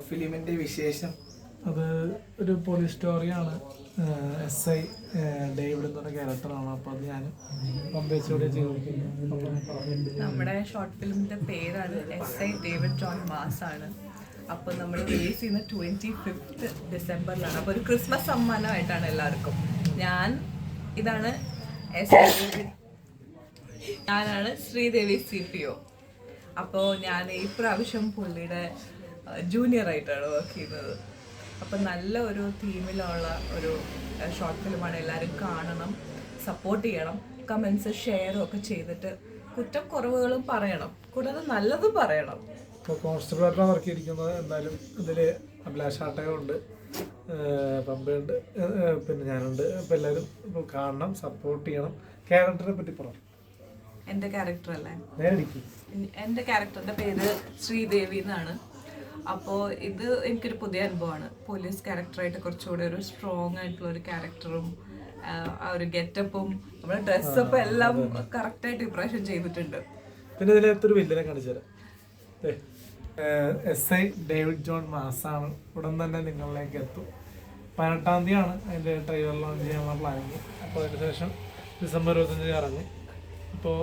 ഫിലിമിന്റെ വിശേഷം അത് ഒരു പോലീസ് സ്റ്റോറിയാണ്. SI ഡേവിഡ് എന്ന് പറഞ്ഞ ക്യാരക്ടറാണ്. അപ്പോൾ അത് ഞാൻ പമ്പേച്ചോടെ ചെയ്തിരിക്കുന്നു. നമ്മുടെ ഷോർട്ട് ഫിലിമിന്റെ പേരാണ് SI ഡേവിഡ് ജോൺ മാസ് ആണ്. അപ്പോൾ നമ്മൾ റിലീസ് ചെയ്യുന്ന 25th ഡിസംബറിലാണ്. അപ്പോൾ ഒരു ക്രിസ്മസ് സമ്മാനമായിട്ടാണ് എല്ലാവർക്കും. ഞാനാണ് ശ്രീദേവി CPO. അപ്പോൾ ഞാൻ ഈ പ്രാവശ്യം പുള്ളിയുടെ ജൂനിയർ ആയിട്ടാണ് വർക്ക് ചെയ്യുന്നത്. അപ്പം നല്ല ഒരു തീമിലുള്ള ഒരു ഷോർട്ട് ഫിലിമാണ്. എല്ലാവരും കാണണം, സപ്പോർട്ട് ചെയ്യണം, കമൻസ് ഷെയറും ഒക്കെ ചെയ്തിട്ട് കുറ്റക്കുറവുകളും പറയണം, കൂടാതെ നല്ലതും പറയണം. ഇപ്പോൾ കോൺസ്റ്റബിളായിട്ടാണ് വർക്ക് ചെയ്തിരിക്കുന്നത്. എന്തായാലും ഇതിൽ അഭിലാഷ് ആട്ടകമുണ്ട്, പമ്പയുണ്ട്, പിന്നെ ഞാനുണ്ട്. അപ്പോൾ എല്ലാവരും ഇപ്പോൾ കാണണം, സപ്പോർട്ട് ചെയ്യണം. ക്യാരക്ടറിനെ പറ്റി പറഞ്ഞു. എൻ്റെ ക്യാരക്ടർ അല്ലേ? നേരിടിക്കും. എൻ്റെ ക്യാരക്ടറിൻ്റെ പേര് ശ്രീദേവി എന്നാണ്. അപ്പോൾ ഇത് എനിക്കൊരു പുതിയ അനുഭവമാണ്. പോലീസ് ക്യാരക്ടറായിട്ട് കുറച്ചുകൂടി ഒരു സ്ട്രോങ് ആയിട്ടുള്ള ഒരു ക്യാരക്ടറും ആ ഒരു ഗെറ്റപ്പും നമ്മുടെ ഡ്രസ്സപ്പും എല്ലാം കറക്റ്റായിട്ട് ഇപ്രാവശ്യം ചെയ്തിട്ടുണ്ട്. പിന്നെ ഇതിനകത്തൊരു വില്ലനെ കാണിച്ചു തരാം. SI ഡേവിഡ് ജോൺ മാസാണ്. ഉടൻ തന്നെ നിങ്ങളിലേക്ക് എത്തും. 18-ാം തീയതിയാണ് അതിൻ്റെ ട്രെയിലർ ലോഞ്ച് ചെയ്യാനുള്ള പ്ലാനിങ്. അപ്പോൾ അതിന് ശേഷം ഡിസംബർ 25 ഇറങ്ങി. ഇപ്പോൾ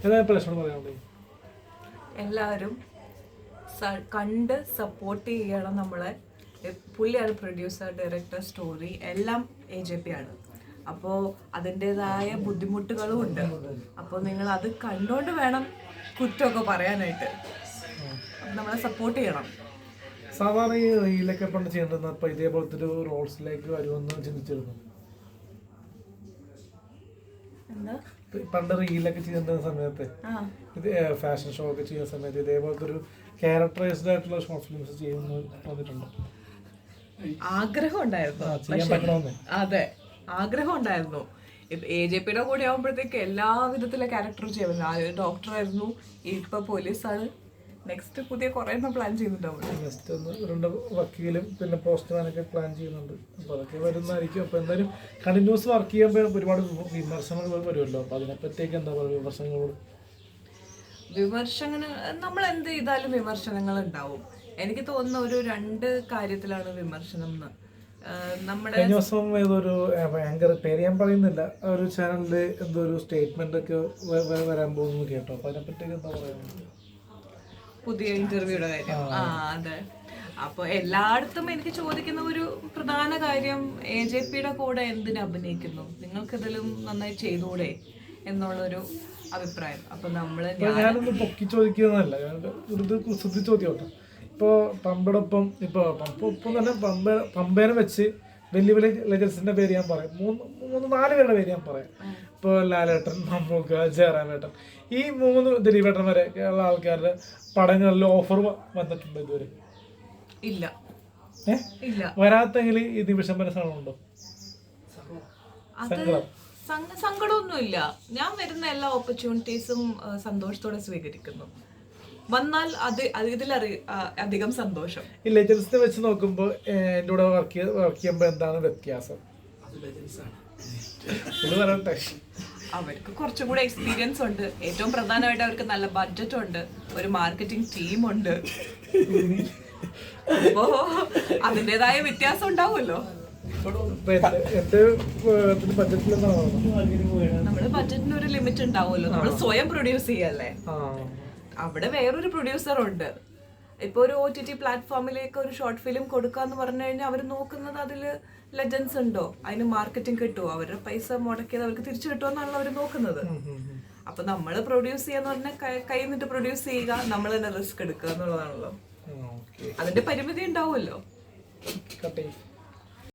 ഏതായാലും പ്രശ്നം പറയാനുള്ളത് എല്ലാവരും കണ്ട് സപ്പോർട്ട് ചെയ്യണം നമ്മളെ. പുള്ളിയാണ് പ്രൊഡ്യൂസർ, ഡയറക്ടർ, സ്റ്റോറി എല്ലാം AJP ആണ്. അപ്പോൾ അതിൻ്റെതായ ബുദ്ധിമുട്ടുകളും ഉണ്ട്. അപ്പോൾ നിങ്ങൾ അത് കണ്ടുകൊണ്ട് വേണം കുറ്റമൊക്കെ പറയാനായിട്ട്. നമ്മളെ സപ്പോർട്ട് ചെയ്യണം. സാധാരണ ഈ റീലൊക്കെ പണ്ട് ചെയ്യേണ്ടത് അപ്പോൾ ഇതേപോലത്തെ ഒരു റോൾസിലേക്ക് വരുമെന്ന് ചിന്തിച്ചിരുന്നു. എന്താ പണ്ട് റീലൊക്കെ ചെയ്യുന്ന സമയത്ത്, ഇത് ഫാഷൻ ഷോ ഒക്കെ ചെയ്യുന്ന സമയത്ത് ഇതേപോലത്തെ ഒരു ക്യാരക്ടറൈസ്ഡ് ആയിട്ടുള്ള ഷോർട്ട് ഫിലിംസ് ചെയ്യുന്നു തോന്നിയിട്ടുണ്ടോ? ആഗ്രഹം ഉണ്ടായിരുന്നു. അതെ, ആഗ്രഹം ഉണ്ടായിരുന്നു. AJPയുടെ കൂടെ ആകുമ്പോഴത്തേക്ക് എല്ലാ വിധത്തിലെ ക്യാരക്ടറും ചെയ്യാൻ. ആദ്യം ഡോക്ടറായിരുന്നു, ഇപ്പൊ പോലീസാണ്. നെക്സ്റ്റ് പുതിയ കുറേ പ്ലാൻ ചെയ്യുന്നുണ്ടാവും. നെക്സ്റ്റ് രണ്ട് വക്കീലും പിന്നെ പോസ്റ്റ്മാനൊക്കെ പ്ലാൻ ചെയ്യുന്നുണ്ട്. അപ്പോൾ അതൊക്കെ വരുന്നതായിരിക്കും. അപ്പോൾ എന്തായാലും കണ്ടിന്യൂസ് വർക്ക് ചെയ്യുമ്പോൾ ഒരുപാട് വിമർശനങ്ങൾ വരുമല്ലോ. അപ്പോൾ അതിനെപ്പറ്റിയൊക്കെ എന്താ പറയുക? വിമർശനങ്ങൾ നമ്മൾ എന്ത് ചെയ്താലും വിമർശനങ്ങൾ ഉണ്ടാവും. എനിക്ക് തോന്നുന്ന ഒരു 2 കാര്യത്തിലാണ് വിമർശനം എന്ന്. നമ്മുടെ കഴിഞ്ഞ ദിവസം ഏതൊരു ആങ്കർ, പേര് ഞാൻ പറയുന്നില്ല, ഒരു ചാനലിൽ എന്തോ ഒരു സ്റ്റേറ്റ്മെന്റ് ഒക്കെ വരാൻ പോകുന്നു കേട്ടോ. അപ്പോൾ അതിനെപ്പറ്റിയൊക്കെ എന്താ പറയുക? പുതിയ ഇന്റർവ്യൂയുടെ കാര്യം. അതെ. അപ്പോൾ എല്ലായിടത്തും എനിക്ക് ചോദിക്കുന്ന ഒരു പ്രധാന കാര്യം, AJPയുടെ കൂടെ എന്തിനു അഭിനയിക്കുന്നു, നിങ്ങൾക്കിതിലും നന്നായി ചെയ്തുകൂടെ എന്നുള്ളൊരു അഭിപ്രായം. അപ്പൊ ഞാനൊന്ന് പൊക്കി ചോദിക്കുന്നതല്ല, ഒരു കുസൃതി ചോദ്യം. ഇപ്പോൾ പമ്പയോടൊപ്പം ഇപ്പോൾ തന്നെ പമ്പേനെ വെച്ച് വലിയ വലിയ ലെജൻസിന്റെ പേര് ഞാൻ പറയും. 3-4 പേരുടെ പേര് ഞാൻ പറയാം. ഇപ്പോൾ ലാലേട്ടൻ, മമ്മൂക്ക, ജയറാമേട്ടൻ, ഈ 3 ദിലീപേട്ടൻ വരെ ഉള്ള ആൾക്കാരുടെ പടങ്ങളിൽ ഓഫർ വന്നിട്ടുണ്ട് ഇതുവരെ? ഇല്ല. വരാത്തെങ്കിൽ ഈ നിമിഷം വരെ സാധനമുണ്ടോ? സങ്കടമൊന്നുമില്ല. ഞാൻ വരുന്ന എല്ലാ ഓപ്പർച്യൂണിറ്റീസും സന്തോഷത്തോടെ സ്വീകരിക്കുന്നു. വന്നാൽ അധികം സന്തോഷം. ഈ ലെജൻസിനെ വെച്ച് നോക്കുമ്പോൾ എൻ്റെ കൂടെ വർക്ക് ചെയ്യുമ്പോൾ എന്താണ് വ്യത്യാസം? അവർക്ക് കുറച്ചും കൂടെ എക്സ്പീരിയൻസ് ഉണ്ട്. ഏറ്റവും പ്രധാനമായിട്ട് അവർക്ക് നല്ല ബഡ്ജറ്റ് ഉണ്ട്, ഒരു മാർക്കറ്റിംഗ് ടീമുണ്ട്. അപ്പോ അതിൻ്റെതായ വ്യത്യാസം ഉണ്ടാവുമല്ലോ. നമ്മള് ബഡ്ജറ്റിന് ഒരു ലിമിറ്റ് ഉണ്ടാവുമല്ലോ. നമ്മൾ സ്വയം പ്രൊഡ്യൂസ് ചെയ്യല്ലേ. അവിടെ വേറൊരു പ്രൊഡ്യൂസർ ഉണ്ട്. ഇപ്പൊ ഒരു OTT പ്ലാറ്റ്ഫോമിലേക്ക് ഒരു ഷോർട്ട് ഫിലിം കൊടുക്കാന്ന് പറഞ്ഞു കഴിഞ്ഞാൽ അവർ നോക്കുന്നത് അതില് ലെജൻസ് ഉണ്ടോ, അതിന് മാർക്കറ്റിംഗ് കിട്ടുമോ, അവരുടെ പൈസ മുടക്കിയത് അവർക്ക് തിരിച്ചു കിട്ടുമോ എന്നാണല്ലോ അവർ നോക്കുന്നത്. അപ്പൊ നമ്മള് പ്രൊഡ്യൂസ് ചെയ്യാന്ന് പറഞ്ഞാൽ കൈ നിന്നിട്ട് പ്രൊഡ്യൂസ് ചെയ്യുക, നമ്മൾ തന്നെ റിസ്ക് എടുക്കുക എന്നുള്ളതാണല്ലോ. അതിന്റെ പരിമിതി ഉണ്ടാവുമല്ലോ.